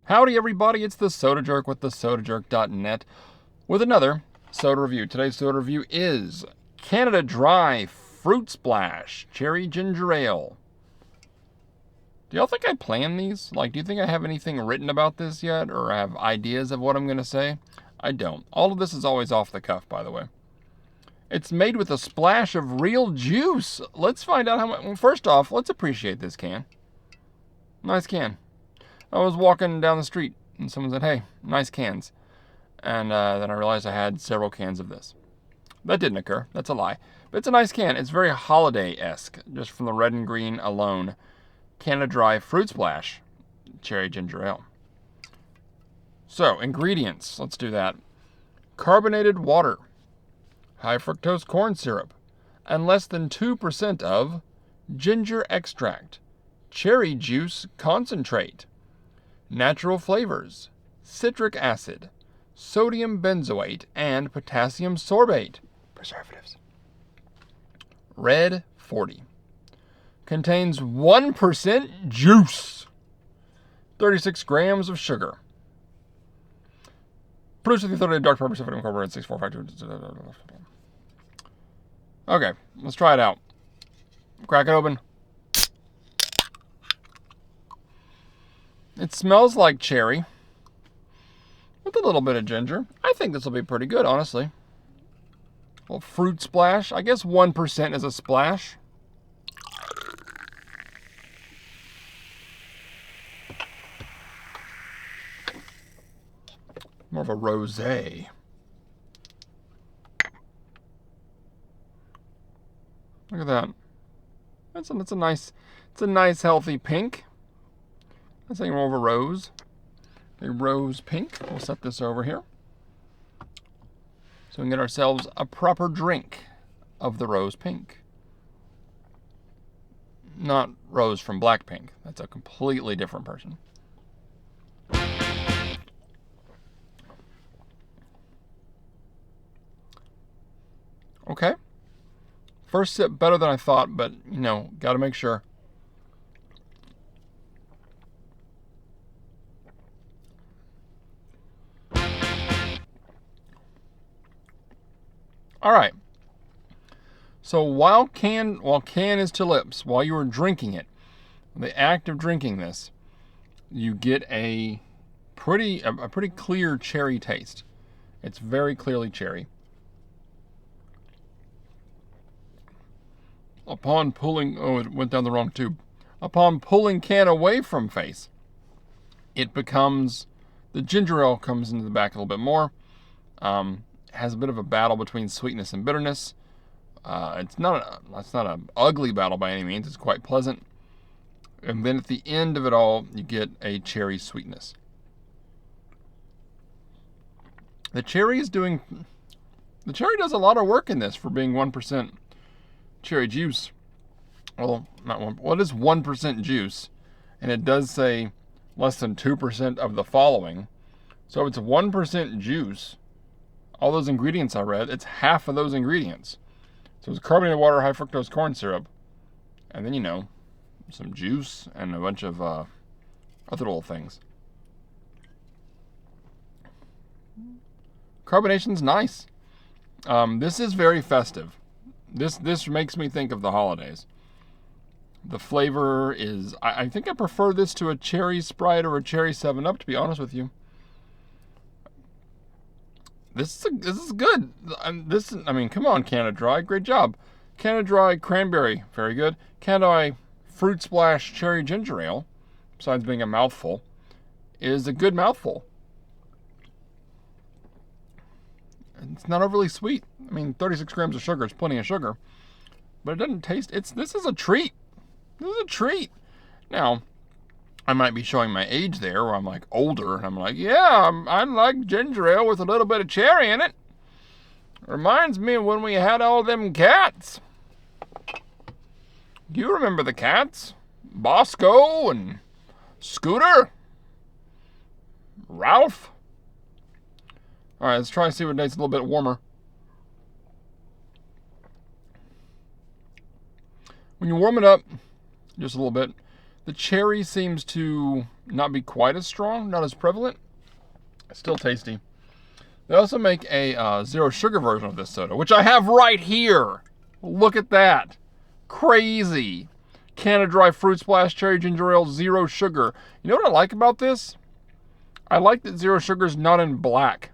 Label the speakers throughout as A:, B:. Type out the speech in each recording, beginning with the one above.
A: Howdy everybody, it's the Soda Jerk with thesodajerk.net with another soda review. Today's soda review is Canada Dry Fruit Splash Cherry Ginger Ale. Do y'all think I planned these? Do you think I have anything written about this yet, or have ideas of what I'm going to say? I don't. All of this is always off the cuff, by the way. It's made with a splash of real juice. Let's find out how much. Well, first off, let's appreciate this can. Nice can. I was walking down the street and someone said, "Hey, nice cans." And then I realized I had several cans of this. That didn't occur. That's a lie. But it's a nice can. It's very holiday-esque, just from the red and green alone. Canada Dry Fruit Splash Cherry Ginger Ale. So, ingredients. Let's do that. Carbonated water, high fructose corn syrup, and less than 2% of ginger extract, cherry juice concentrate, natural flavors, citric acid, sodium benzoate, and potassium sorbate. Preservatives. Red 40. Contains 1% juice. 36 grams of sugar. Produced with the authority of Dr. Pepper, Sodium Incorporated, 6452. Okay, let's try it out. Crack it open. It smells like cherry with a little bit of ginger. I think this will be pretty good, honestly. A little fruit splash. I guess 1% is a splash. More of a rosé. Look at that. It's a nice healthy pink. I'm saying more of a rose. A rose pink. We'll set this over here, so we can get ourselves a proper drink of the rose pink. Not Rose from Blackpink. That's a completely different person. Okay. First sip better than I thought, but, got to make sure. All right. So while can is to lips, while you are drinking it, the act of drinking this, you get a pretty clear cherry taste. It's very clearly cherry. Upon pulling, it went down the wrong tube. Upon pulling can away from face, it becomes, the ginger ale comes into the back a little bit more. Has a bit of a battle between sweetness and bitterness. It's not an ugly battle by any means. It's quite pleasant. And then at the end of it all, you get a cherry sweetness. The cherry does a lot of work in this for being 1% cherry juice. Well, not one. Well, it is 1% juice, and it does say less than 2% of the following. So if it's 1% juice, all those ingredients I read, it's half of those ingredients. So it's carbonated water, high fructose corn syrup, and then, some juice and a bunch of other little things. Carbonation's nice. This is very festive. This makes me think of the holidays. The flavor is, I think I prefer this to a cherry Sprite or a cherry 7-Up, to be honest with you. This is good. Come on, Canada Dry. Great job. Canada Dry Cranberry. Very good. Canada Dry Fruit Splash Cherry Ginger Ale, besides being a mouthful, is a good mouthful. It's not overly sweet. 36 grams of sugar is plenty of sugar. But it doesn't taste... This is a treat. This is a treat. Now, I might be showing my age there, where I'm older, and I'm I like ginger ale with a little bit of cherry in it. Reminds me of when we had all them cats. Do you remember the cats? Bosco and Scooter? Ralph? All right, let's try and see what tastes a little bit warmer. When you warm it up just a little bit, The cherry seems to not be quite as strong, not as prevalent. Still tasty. They also make a zero sugar version of this soda, which I have right here. Look at that. Crazy. Canada Dry Fruit Splash Cherry Ginger Ale, zero sugar. You know what I like about this? I like that zero sugar is not in black.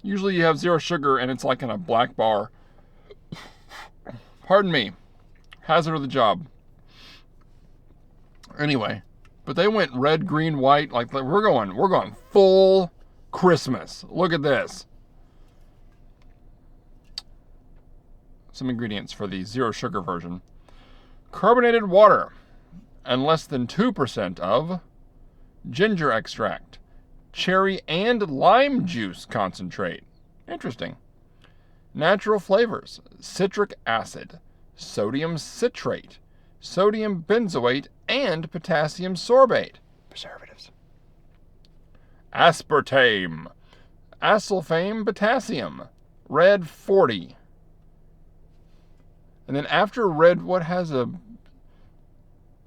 A: Usually you have zero sugar and it's like in a black bar. Pardon me. Hazard of the job. Anyway, but they went red, green, white. Like we're going full Christmas. Look at this. Some ingredients for the zero sugar version. Carbonated water and less than 2% of ginger extract, cherry and lime juice concentrate. Interesting. Natural flavors, citric acid, sodium citrate, sodium benzoate, and potassium sorbate. Preservatives. Aspartame, acesulfame potassium, red 40. And then after red, what has a...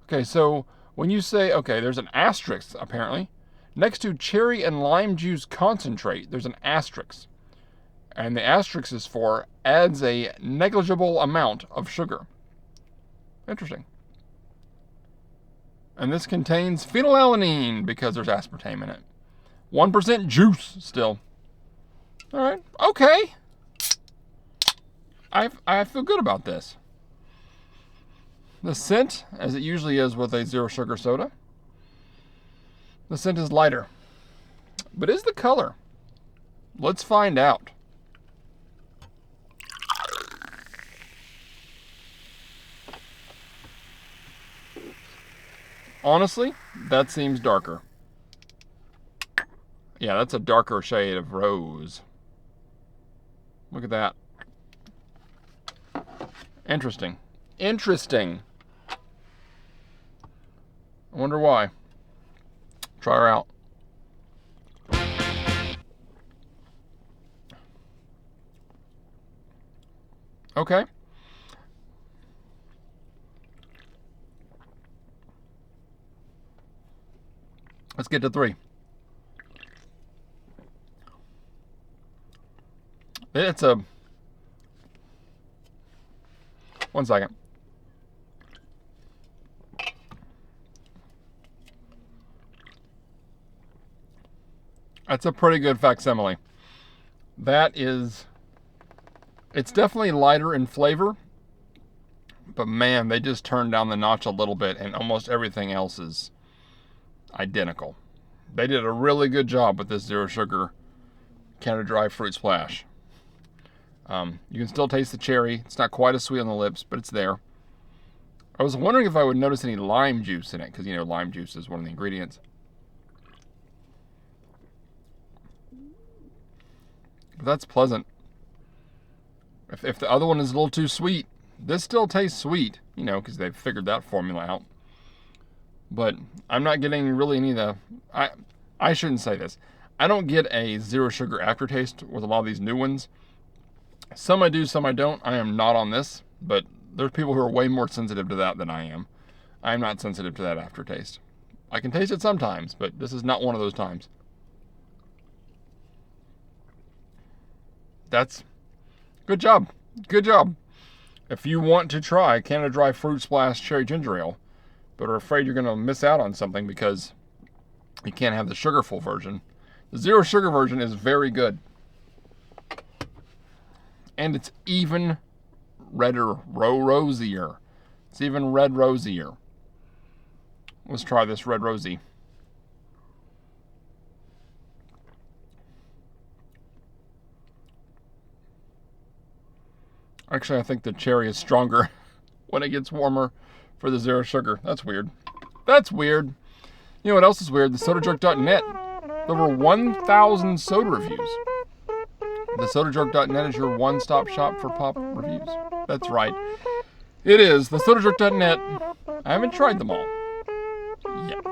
A: Okay, so when you say, okay, there's an asterisk, apparently. Next to cherry and lime juice concentrate, there's an asterisk. And the asterisk is for adds a negligible amount of sugar. Interesting. And this contains phenylalanine because there's aspartame in it. 1% juice still. All right, okay. I feel good about this. The scent, as it usually is with a zero sugar soda, the scent is lighter. But is the color? Let's find out. Honestly, that seems darker. Yeah, that's a darker shade of rose. Look at that. Interesting. Interesting. I wonder why. Try her out. Okay. Let's get to 3. It's a... One second. That's a pretty good facsimile. That is... It's definitely lighter in flavor. But man, they just turned down the notch a little bit and almost everything else is identical. They did a really good job with this zero sugar Canada Dry Fruit Splash. You can still taste the cherry. It's not quite as sweet on the lips, but it's there. I was wondering if I would notice any lime juice in it, because, you know, lime juice is one of the ingredients. But that's pleasant. If the other one is a little too sweet, this still tastes sweet, you know, because they've figured that formula out. But I'm not getting really any of the... I shouldn't say this. I don't get a zero sugar aftertaste with a lot of these new ones. Some I do, some I don't. I am not on this, but there's people who are way more sensitive to that than I am. I am not sensitive to that aftertaste. I can taste it sometimes, but this is not one of those times. That's... Good job. Good job. If you want to try Canada Dry Fruit Splash Cherry Ginger Ale, but are afraid you're going to miss out on something because you can't have the sugar-full version, the zero sugar version is very good. And it's even redder, rosier. It's even red rosier. Let's try this red rosy. Actually, I think the cherry is stronger when it gets warmer for the zero sugar. That's weird. That's weird. You know what else is weird? The SodaJerk.net. Over 1,000 soda reviews. The SodaJerk.net is your one-stop shop for pop reviews. That's right. It is. The SodaJerk.net. I haven't tried them all yet.